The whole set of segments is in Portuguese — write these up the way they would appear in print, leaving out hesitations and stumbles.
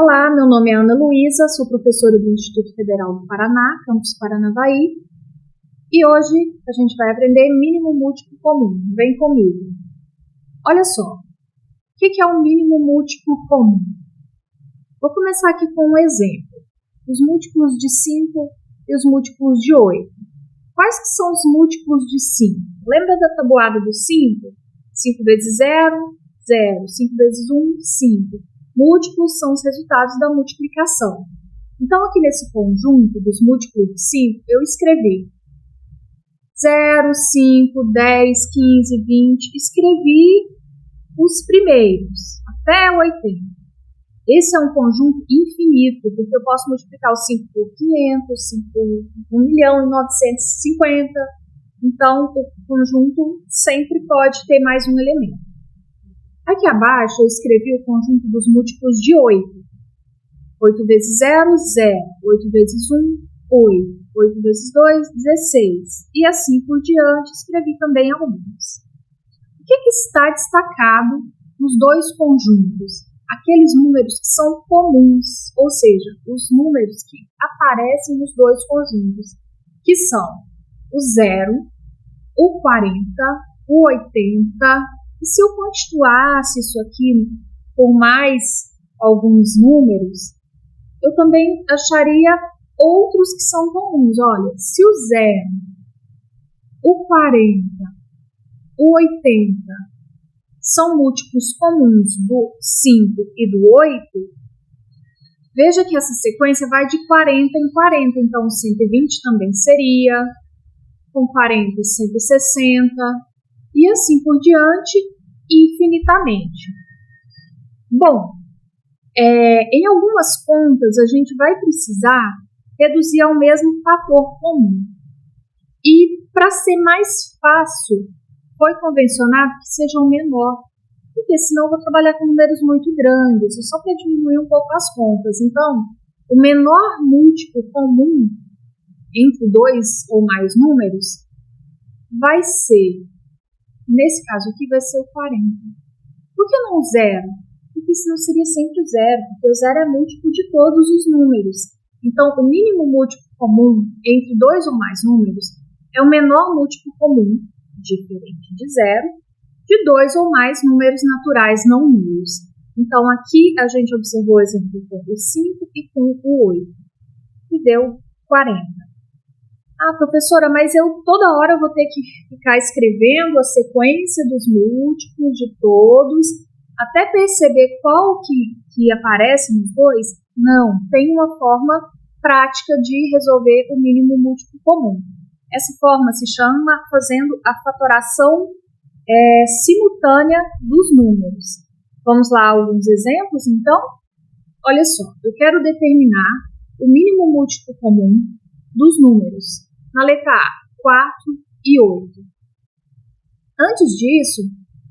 Olá, meu nome é Ana Luísa, sou professora do Instituto Federal do Paraná, campus Paranavaí, e hoje a gente vai aprender mínimo múltiplo comum. Vem comigo. Olha só, o que é um mínimo múltiplo comum? Vou começar aqui com um exemplo. Os múltiplos de 5 e os múltiplos de 8. Quais que são os múltiplos de 5? Lembra da tabuada do 5? 5 vezes 0, 0. 5 vezes 1, 5. Múltiplos são os resultados da multiplicação. Então, aqui nesse conjunto dos múltiplos de 5, eu escrevi 0, 5, 10, 15, 20. Escrevi os primeiros, até 80. Esse é um conjunto infinito, porque eu posso multiplicar o 5 por 500, 5 por 1.950.000. Então, o conjunto sempre pode ter mais um elemento. Aqui abaixo eu escrevi o conjunto dos múltiplos de 8. 8 vezes 0, 0. 8 vezes 1, 8. 8 vezes 2, 16. E assim por diante, escrevi também alguns. O que está destacado nos dois conjuntos? Aqueles números que são comuns, ou seja, os números que aparecem nos dois conjuntos, que são o 0, o 40, o 80. E se eu continuasse isso aqui por mais alguns números, eu também acharia outros que são comuns. Olha, se o 0, o 40, o 80 são múltiplos comuns do 5 e do 8, veja que essa sequência vai de 40 em 40. Então, 120 também seria, com 40, 160... e assim por diante, infinitamente. Bom, em algumas contas a gente vai precisar reduzir ao mesmo fator comum. E para ser mais fácil, foi convencionado que seja o menor, porque senão eu vou trabalhar com números muito grandes, só para diminuir um pouco as contas. Então, o menor múltiplo comum entre dois ou mais números vai ser, nesse caso aqui, vai ser o 40. Por que não o 0? Porque senão seria sempre o 0, porque o 0 é múltiplo de todos os números. Então, o mínimo múltiplo comum entre dois ou mais números é o menor múltiplo comum, diferente de 0, de dois ou mais números naturais não nulos. Então, aqui a gente observou o exemplo com o 5 e com o 8, que deu 40. Ah, professora, mas eu toda hora vou ter que ficar escrevendo a sequência dos múltiplos de todos, até perceber qual que aparece nos dois? Não, tem uma forma prática de resolver o mínimo múltiplo comum. Essa forma se chama fazendo a fatoração simultânea dos números. Vamos lá, alguns exemplos, então? Olha só, eu quero determinar o mínimo múltiplo comum dos números. Na letra A, 4 e 8. Antes disso,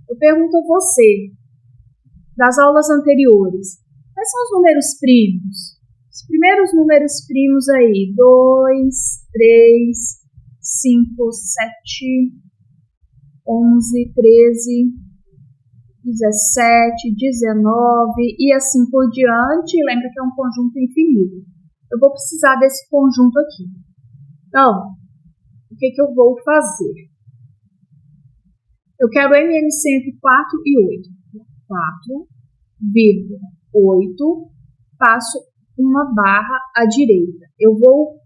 eu pergunto a você, das aulas anteriores, quais são os números primos? Os primeiros números primos aí, 2, 3, 5, 7, 11, 13, 17, 19 e assim por diante. Lembra que é um conjunto infinito. Eu vou precisar desse conjunto aqui. Então, o que eu vou fazer? Eu quero MMC entre 4 e 8. 4,8, passo uma barra à direita. Eu vou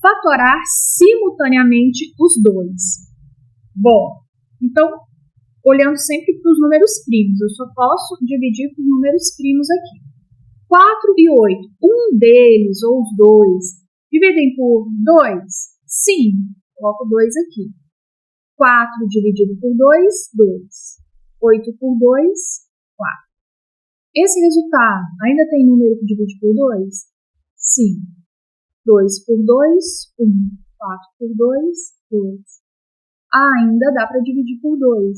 fatorar simultaneamente os dois. Bom, então, olhando sempre para os números primos, eu só posso dividir por números primos aqui. 4 e 8, um deles ou os dois, dividem por 2? Sim, coloco 2 aqui. 4 dividido por 2, 2. 8 por 2, 4. Esse resultado ainda tem número que divide por 2? Sim. 2 por 2, 1. 4 por 2, 2. Ainda dá para dividir por 2.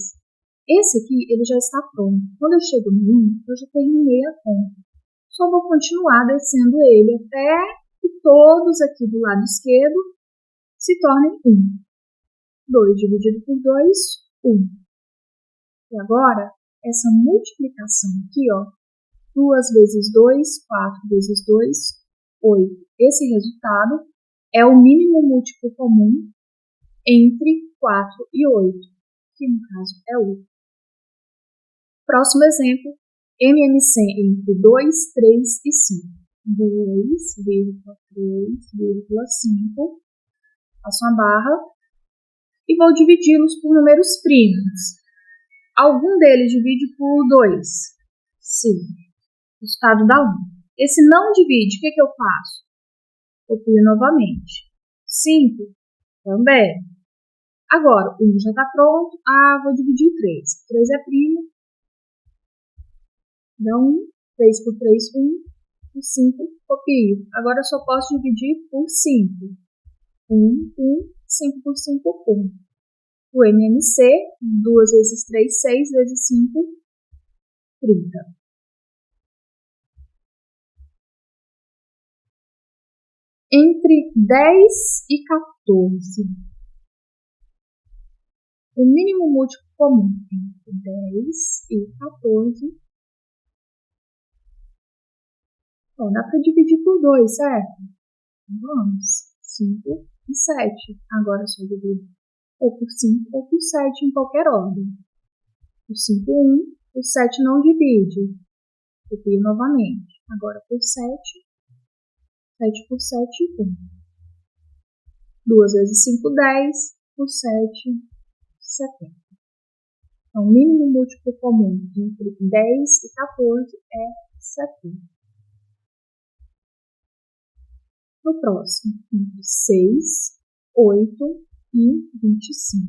Esse aqui ele já está pronto. Quando eu chego no 1, eu já terminei a conta. Só vou continuar descendo ele até que todos aqui do lado esquerdo se tornem 1. 2 dividido por 2, 1. E agora, essa multiplicação aqui, ó, 2 vezes 2, 4 vezes 2, 8. Esse resultado é o mínimo múltiplo comum entre 4 e 8, que no caso é 8. Próximo exemplo, MMC entre 2, 3 e 5. 2,3,5. Faço uma barra e vou dividi-los por números primos. Algum deles divide por 2? Sim. O resultado dá 1. Esse não divide, o que eu faço? Copio novamente. 5 também. Agora, o 1 já está pronto. Vou dividir o 3. 3 é primo. Dá 1. 3 por 3, 1. Por 5, copio. Agora eu só posso dividir por 5. 1, 1. 5 por 5, 1. O MMC, 2 vezes 3, 6 vezes 5, 30. Entre 10 e 14. O mínimo múltiplo comum entre 10 e 14. Bom, dá para dividir por 2, certo? Vamos. 5 e 7. Agora só divido ou por 5 ou por 7 em qualquer ordem. Por 5, 1. Por 7 não divide. Copio novamente. Agora por 7. 7 por 7, 1. 2 vezes 5, 10. Por 7, 70. Então, o mínimo múltiplo comum entre 10 e 14 é 70. No próximo, entre 6, 8 e 25.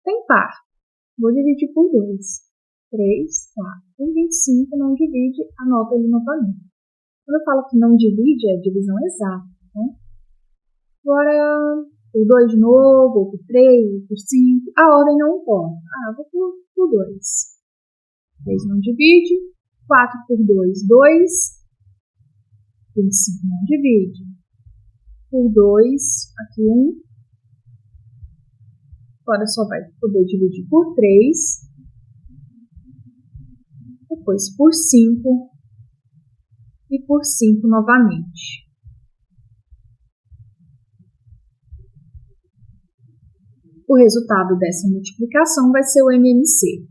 Tem par. Vou dividir por 2. 3, 4. E 25 não divide, anota ele novamente. Quando eu falo que não divide, é divisão exata. Né? Agora, por 2 de novo, ou por 3, ou por 5. A ordem não importa. Vou por 2. 3 não divide. 4 por 2, 2. 25 não divide. Por 2, aqui 1. Agora só vai poder dividir por 3. Depois por 5. E por 5 novamente. O resultado dessa multiplicação vai ser o MMC.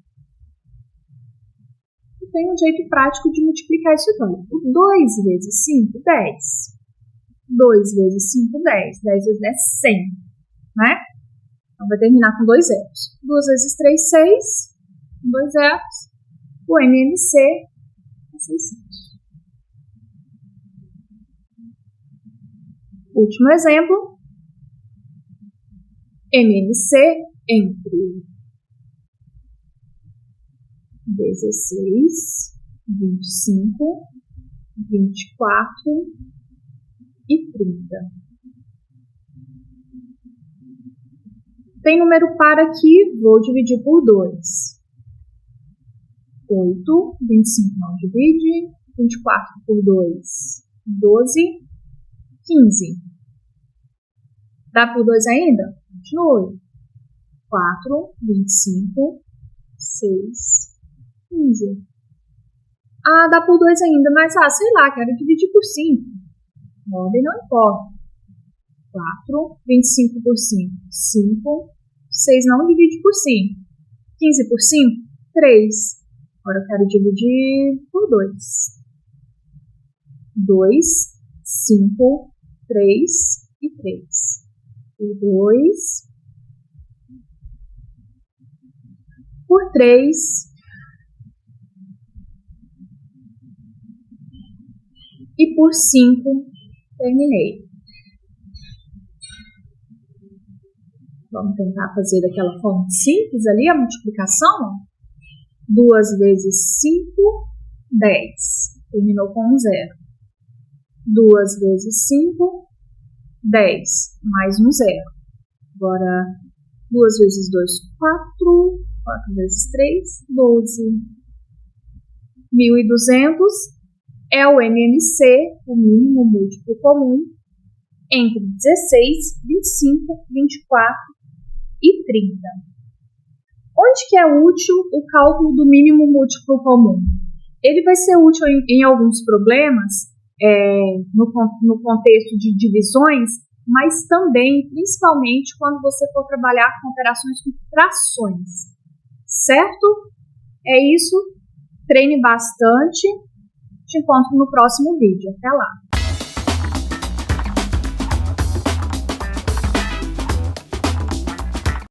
Tem um jeito prático de multiplicar isso então. 2 vezes 5, 10. 2 vezes 5, 10. 10 vezes 10, 100. Né? Então, vai terminar com 2 zeros. 2 vezes 3, 6. 2 zeros. O MMC é 600. Último exemplo. MMC entre 16, 25, 24 e 30. Tem número par aqui, vou dividir por 2. 8, 25 não divide, 24 por 2, 12, 15. Dá por 2 ainda? Continue. 4, 25, 6, 15. Dá por 2 ainda, mas sei lá, quero dividir por 5. A ordem não importa. 4, 25 por 5, 5. 6 não divide por 5. 15 por 5, 3. Agora eu quero dividir por 2. 2, 5, 3 e 3. Por 2. Por 3. E por 5, terminei. Vamos tentar fazer daquela forma simples ali, a multiplicação. 2 vezes 5, 10. Terminou com um 0. 2 vezes 5, 10. Mais um 0. Agora, 2 vezes 2, 4. 4 vezes 3, 12. 1.200 é o MMC, o mínimo múltiplo comum, entre 16, 25, 24 e 30. Onde Onde que é útil o cálculo do mínimo múltiplo comum? Ele vai ser útil em alguns problemas, no contexto de divisões, mas também, principalmente, quando você for trabalhar com operações com frações. Certo? É isso. Treine bastante. Te encontro no próximo vídeo. Até lá!